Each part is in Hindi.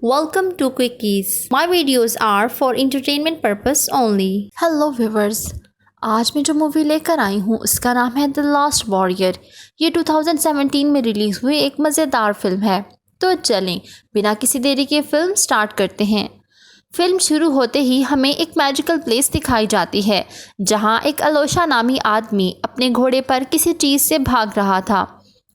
Welcome to Quickies. My videos are for entertainment purpose only. Hello viewers, आज मैं जो मूवी लेकर आई हूँ उसका नाम है द लास्ट वॉरियर। ये 2017 में रिलीज़ हुई एक मज़ेदार फिल्म है। तो चलें बिना किसी देरी के फिल्म स्टार्ट करते हैं। फिल्म शुरू होते ही हमें एक मैजिकल प्लेस दिखाई जाती है जहाँ एक अलोशा नामी आदमी अपने घोड़े पर किसी चीज़ से भाग रहा था।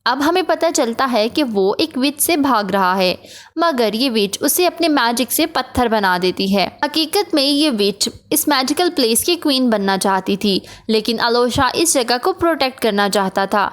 अब हमें पता चलता है कि वो एक विच से भाग रहा है, मगर ये विच उसे अपने मैजिक से पत्थर बना देती है। हकीकत में ये विच इस मैजिकल प्लेस की क्वीन बनना चाहती थी, लेकिन अलोशा इस जगह को प्रोटेक्ट करना चाहता था।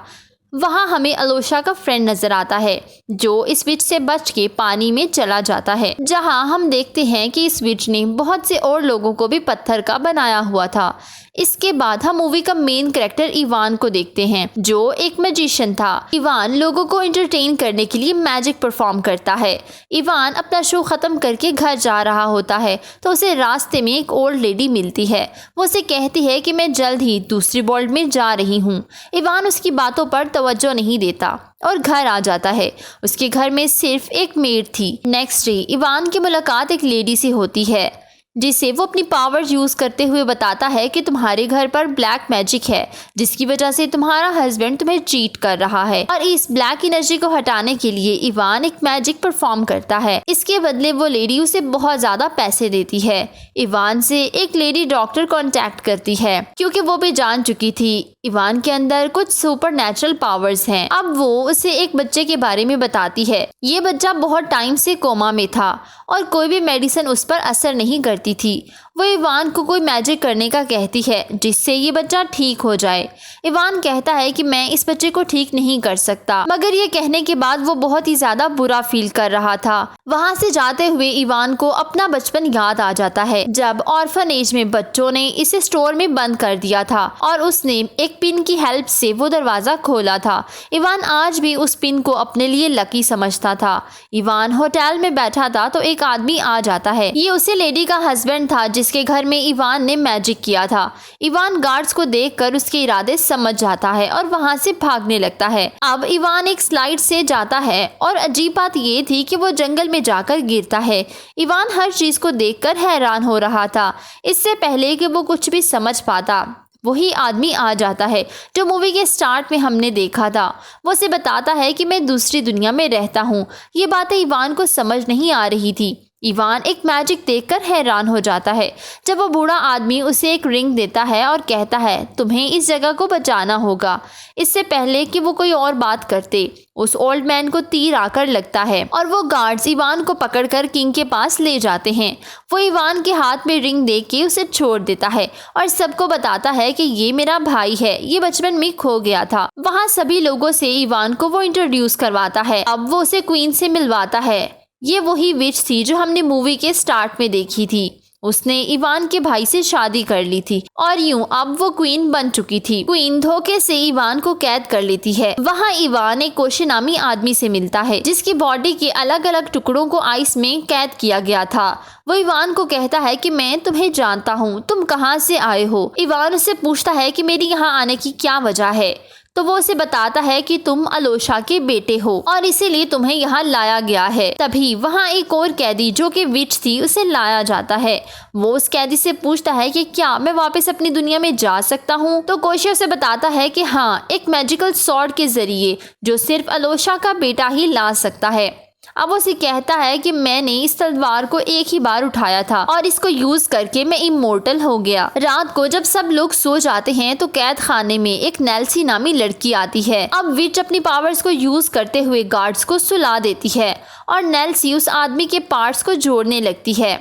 वहाँ हमें अलोशा का फ्रेंड नज़र आता है जो इस विच से बच के पानी में चला जाता है, जहाँ हम देखते हैं कि इस विच ने बहुत से और लोगों को भी पत्थर का बनाया हुआ था। इसके बाद हम मूवी का मेन कैरेक्टर इवान को देखते हैं जो एक मैजिशियन था। इवान लोगों को एंटरटेन करने के लिए मैजिक परफॉर्म करता है। इवान अपना शो ख़त्म करके घर जा रहा होता है तो उसे रास्ते में एक ओल्ड लेडी मिलती है। वो उसे कहती है कि मैं जल्द ही दूसरी वर्ल्ड में जा रही हूँ। इवान उसकी बातों पर तवज्जो नहीं देता और घर आ जाता है। उसके घर में सिर्फ एक मेड थी। नेक्स्ट डे इवान की मुलाकात एक लेडी से होती है जिसे वो अपनी पावर यूज़ करते हुए बताता है कि तुम्हारे घर पर ब्लैक मैजिक है जिसकी वजह से तुम्हारा हस्बैंड तुम्हें चीट कर रहा है, और इस ब्लैक एनर्जी को हटाने के लिए इवान एक मैजिक परफॉर्म करता है। इसके बदले वो लेडी उसे बहुत ज़्यादा पैसे देती है। इवान से एक लेडी डॉक्टर कांटेक्ट करती है क्योंकि वो भी जान चुकी थी इवान के अंदर कुछ सुपर नेचुरल पावर्स हैं। अब वो उसे एक बच्चे के बारे में बताती है। ये बच्चा बहुत टाइम से कोमा में था और कोई भी मेडिसिन उस पर असर नहीं करती थी। वो इवान को कोई मैजिक करने का कहती है जिससे ये बच्चा ठीक हो जाए। इवान कहता है कि मैं इस बच्चे को ठीक नहीं कर सकता, मगर ये कहने के बाद वो बहुत ही ज़्यादा बुरा फील कर रहा था। वहाँ से जाते हुए इवान को अपना बचपन याद आ जाता है जब ऑर्फनेज में बच्चों ने इसे स्टोर में बंद कर दिया था और उसने एक पिन की हेल्प से वो दरवाज़ा खोला था। इवान आज भी उस पिन को अपने लिए लकी समझता था। इवान होटल में बैठा था तो एक आदमी आ जाता है। ये उसी लेडी का हस्बैंड था जिसके घर में इवान ने मैजिक किया था। इवान गार्ड्स को देखकर उसके इरादे समझ जाता है और वहां से भागने लगता है। अब इवान एक स्लाइड से जाता है और अजीब बात ये थी कि वो जंगल में जाकर गिरता है। इवान हर चीज को देखकर हैरान हो रहा था। इससे पहले कि वो कुछ भी समझ पाता वही आदमी आ जाता है जो मूवी के स्टार्ट में हमने देखा था। वो उसे बताता है कि मैं दूसरी दुनिया में रहता हूँ। ये बातें इवान को समझ नहीं आ रही थी। इवान एक मैजिक देखकर हैरान हो जाता है जब वो बूढ़ा आदमी उसे एक रिंग देता है और कहता है तुम्हें इस जगह को बचाना होगा। इससे पहले कि वो कोई और बात करते उस ओल्ड मैन को तीर आकर लगता है और वो गार्ड्स इवान को पकड़कर किंग के पास ले जाते हैं। वो इवान के हाथ में रिंग दे के उसे छोड़ देता है और सबको बताता है कि ये मेरा भाई है, ये बचपन में खो गया था। वहाँ सभी लोगों से इवान को वो इंट्रोड्यूस करवाता है। अब वो उसे क्वीन से मिलवाता है। ये वही विच थी जो हमने मूवी के स्टार्ट में देखी थी। उसने इवान के भाई से शादी कर ली थी और यूं अब वो क्वीन बन चुकी थी। क्वीन धोखे से इवान को कैद कर लेती है। वहाँ इवान एक कोशे नामी आदमी से मिलता है जिसकी बॉडी के अलग अलग टुकड़ों को आइस में कैद किया गया था। वो इवान को कहता है कि मैं तुम्हें जानता हूँ, तुम कहाँ से आए हो। इवान उससे पूछता है कि मेरी यहाँ आने की क्या वजह है, तो वो उसे बताता है कि तुम अलोशा के बेटे हो और इसीलिए तुम्हें यहाँ लाया गया है। तभी वहाँ एक और कैदी जो कि विच थी उसे लाया जाता है। वो उस कैदी से पूछता है कि क्या मैं वापस अपनी दुनिया में जा सकता हूँ, तो कोशे उसे बताता है कि हाँ, एक मैजिकल स्वॉर्ड के जरिए जो सिर्फ अलोशा का बेटा ही ला सकता है। अब उसे कहता है कि मैंने इस तलवार को एक ही बार उठाया था और इसको यूज करके मैं इमोर्टल हो गया। रात को जब सब लोग सो जाते हैं तो कैद खाने में एक नेल्सी नामी लड़की आती है। अब विच अपनी पावर्स को यूज करते हुए गार्ड्स को सुला देती है और नेल्सी उस आदमी के पार्ट्स को जोड़ने लगती है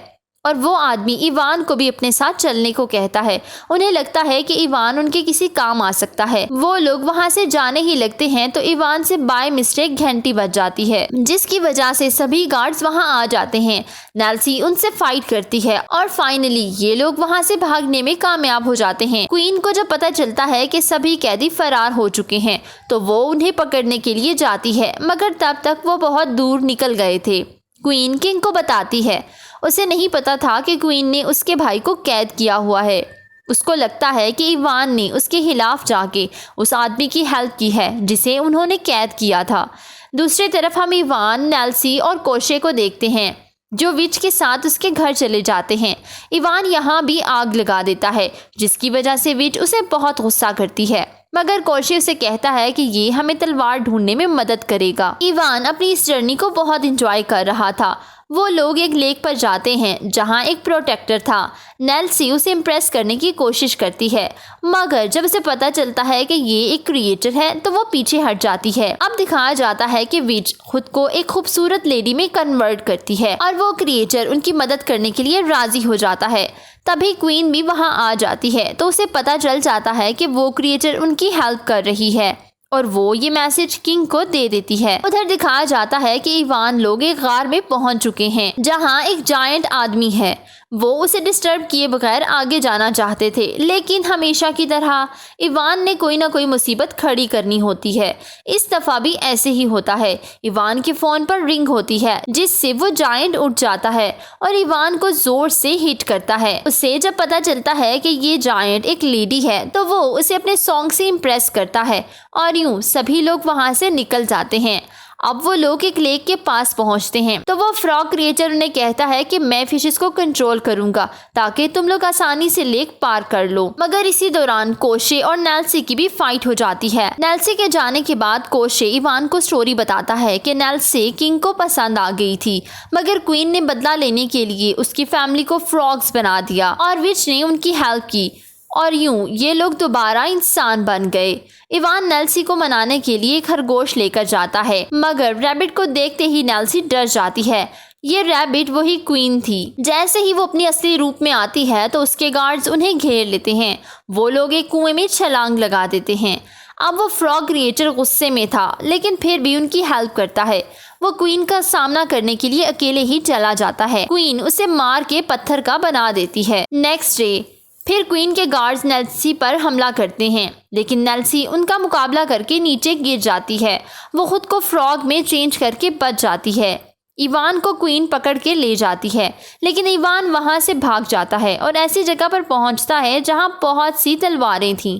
और वो आदमी इवान को भी अपने साथ चलने को कहता है। उन्हें लगता है कि इवान उनके किसी काम आ सकता है। वो लोग वहाँ से जाने ही लगते हैं तो इवान से बाय मिस्टेक घंटी बज जाती है जिसकी वजह से सभी गार्ड्स वहाँ आ जाते हैं। नेल्सी उनसे फाइट करती है और फाइनली ये लोग वहाँ से भागने में कामयाब हो जाते हैं। क्वीन को जब पता चलता है कि सभी कैदी फरार हो चुके हैं तो वो उन्हें पकड़ने के लिए जाती है, मगर तब तक वो बहुत दूर निकल गए थे। क्वीन किंग को बताती है। उसे नहीं पता था कि क्वीन ने उसके भाई को कैद किया हुआ है। उसको लगता है कि इवान ने उसके खिलाफ जाके उस आदमी की हेल्प की है जिसे उन्होंने कैद किया था। दूसरी तरफ हम इवान, नेल्सी और कोशे को देखते हैं जो विच के साथ उसके घर चले जाते हैं। इवान यहाँ भी आग लगा देता है, जिसकी वजह से विच उसे बहुत गुस्सा करती है, मगर कोशे उसे कहता है कि ये हमें तलवार ढूंढने में मदद करेगा। इवान अपनी इस जर्नी को बहुत एंजॉय कर रहा था। वो लोग एक लेक पर जाते हैं जहां एक प्रोटेक्टर था। नेल्सी उसे इम्प्रेस करने की कोशिश करती है, मगर जब उसे पता चलता है कि ये एक क्रिएटर है तो वो पीछे हट जाती है। अब दिखाया जाता है कि विच खुद को एक खूबसूरत लेडी में कन्वर्ट करती है और वो क्रिएटर उनकी मदद करने के लिए राजी हो जाता है। तभी क्वीन भी वहां आ जाती है तो उसे पता चल जाता है कि वो क्रिएटर उनकी हेल्प कर रही है और वो ये मैसेज किंग को दे देती है। उधर दिखाया जाता है कि इवान लोग एक गार में पहुंच चुके हैं जहां एक जायंट आदमी है। वो उसे डिस्टर्ब किए बगैर आगे जाना चाहते थे, लेकिन हमेशा की तरह इवान ने कोई ना कोई मुसीबत खड़ी करनी होती है। इस दफा भी ऐसे ही होता है। इवान के फोन पर रिंग होती है, जिससे वो जायंट उठ जाता है और इवान को जोर से हिट करता है। उसे जब पता चलता है कि ये जायंट एक लेडी है तो वो उसे अपने सॉन्ग से इम्प्रेस करता है और यूं सभी लोग वहां से निकल जाते हैं। अब वो लोग एक लेक के पास पहुंचते हैं तो वो फ्रॉग क्रिएचर उन्हें कहता है कि मैं फिशेस को कंट्रोल करूंगा ताकि तुम लोग आसानी से लेक पार कर लो। मगर इसी दौरान कोशे और नेल्सी की भी फाइट हो जाती है। नेल्सी के जाने के बाद कोशे इवान को स्टोरी बताता है कि नेल्सी किंग को पसंद आ गई थी, मगर क्वीन ने बदला लेने के लिए उसकी फैमिली को फ्रॉग्स बना दिया और विच ने उनकी हेल्प की और यूं ये लोग दोबारा इंसान बन गए। इवान नेल्सी को मनाने के लिए खरगोश लेकर जाता है, मगर रैबिट को देखते ही नेल्सी डर जाती है। ये रैबिट वही क्वीन थी। जैसे ही वो अपनी असली रूप में आती है तो उसके गार्ड्स उन्हें घेर लेते हैं। वो लोग एक कुएं में छलांग लगा देते हैं। अब वो फ्रॉग क्रिएटर गुस्से में था, लेकिन फिर भी उनकी हेल्प करता है। वो क्वीन का सामना करने के लिए अकेले ही चला जाता है। क्वीन उसे मार के पत्थर का बना देती है। नेक्स्ट डे फिर क्वीन के गार्ड्स नेल्सी पर हमला करते हैं, लेकिन नेल्सी उनका मुकाबला करके नीचे गिर जाती है। वो खुद को फ्रॉग में चेंज करके बच जाती है। इवान को क्वीन पकड़ के ले जाती है, लेकिन इवान वहां से भाग जाता है और ऐसी जगह पर पहुंचता है जहां बहुत सी तलवारें थीं।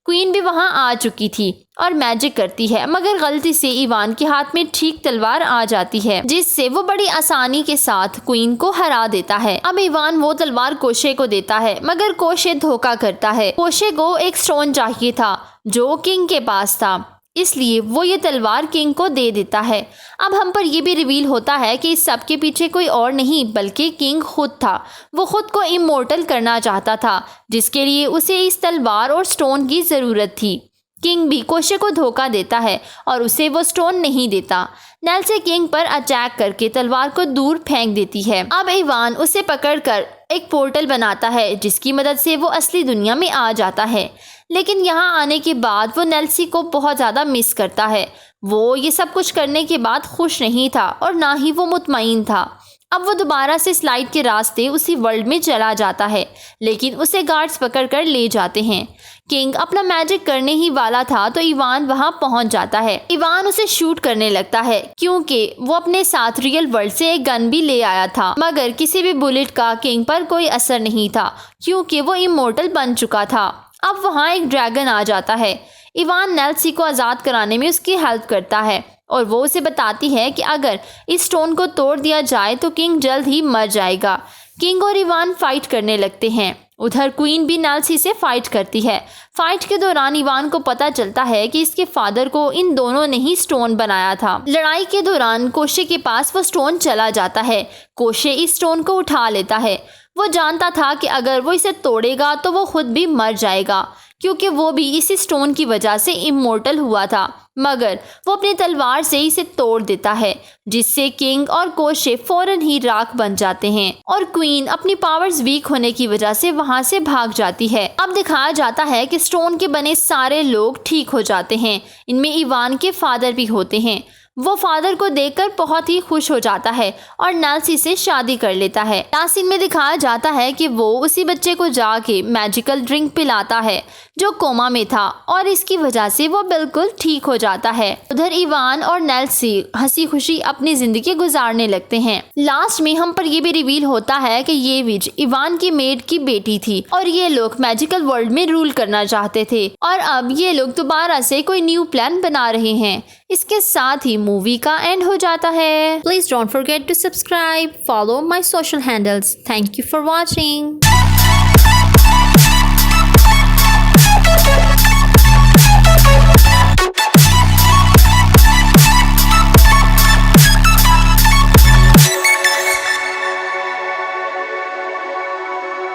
क्वीन भी वहां आ चुकी थी और मैजिक करती है, मगर गलती से इवान के हाथ में ठीक तलवार आ जाती है, जिससे वो बड़ी आसानी के साथ क्वीन को हरा देता है। अब इवान वो तलवार कोशे को देता है, मगर कोशे धोखा करता है। कोशे को एक स्टोन चाहिए था जो किंग के पास था, इसलिए वो ये तलवार किंग को दे देता है। अब हम पर यह भी रिवील होता है कि इस सब के पीछे कोई और नहीं बल्कि किंग खुद था। वो खुद को इमोर्टल करना चाहता था, जिसके लिए उसे इस तलवार और स्टोन की ज़रूरत थी। किंग भी कोशे को धोखा देता है और उसे वो स्टोन नहीं देता। नेल्सी किंग पर अटैक करके तलवार को दूर फेंक देती है। अब इवान उसे पकड़कर एक पोर्टल बनाता है, जिसकी मदद से वो असली दुनिया में आ जाता है। लेकिन यहाँ आने के बाद वो नेल्सी को बहुत ज़्यादा मिस करता है। वो ये सब कुछ करने के बाद खुश नहीं था और ना ही वो मुतमईन था। अब वो दोबारा से स्लाइड के रास्ते उसी वर्ल्ड में चला जाता है, लेकिन उसे गार्ड्स पकड़कर ले जाते हैं। किंग अपना मैजिक करने ही वाला था तो इवान वहां पहुंच जाता है। इवान उसे शूट करने लगता है क्योंकि वो अपने साथ रियल वर्ल्ड से एक गन भी ले आया था, मगर किसी भी बुलेट का किंग पर कोई असर नहीं था क्योंकि वो इमोर्टल बन चुका था। अब वहां एक ड्रैगन आ जाता है। इवान नेल्सी को आज़ाद कराने में उसकी हेल्प करता है और वो उसे बताती है कि अगर इस स्टोन को तोड़ दिया जाए तो किंग जल्द ही मर जाएगा। किंग और इवान फाइट करने लगते हैं। उधर क्वीन भी नेल्सी से फाइट करती है। फाइट के दौरान इवान को पता चलता है कि इसके फादर को इन दोनों ने ही स्टोन बनाया था। लड़ाई के दौरान कोशे के पास वो स्टोन चला जाता है। कोशे इस स्टोन को उठा लेता है। वो जानता था कि अगर वो इसे तोड़ेगा तो वो खुद भी मर जाएगा, क्योंकि वो भी इसी स्टोन की वजह से इमोर्टल हुआ था, मगर वो अपनी तलवार से इसे तोड़ देता है, जिससे किंग और कोशे फौरन ही राख बन जाते हैं और क्वीन अपनी पावर्स वीक होने की वजह से वहां से भाग जाती है। अब दिखाया जाता है कि स्टोन के बने सारे लोग ठीक हो जाते हैं। इनमें इवान के फादर भी होते हैं। वो फादर को देखकर बहुत ही खुश हो जाता है और नेल्सी से शादी कर लेता है। लास्ट सीन में दिखाया जाता है कि वो उसी बच्चे को जाके मैजिकल ड्रिंक पिलाता है जो कोमा में था और इसकी वजह से वो बिल्कुल ठीक हो जाता है। उधर इवान और नेल्सी हंसी खुशी अपनी जिंदगी गुजारने लगते हैं। लास्ट में हम पर यह भी रिवील होता है कि ये विच इवान की मेड की बेटी थी और ये लोग मैजिकल वर्ल्ड में रूल करना चाहते थे और अब ये लोग दोबारा से कोई न्यू प्लान बना रहे हैं। इसके साथ ही मूवी का एंड हो जाता है। Please don't forget to subscribe, follow my social handles. Thank you for watching.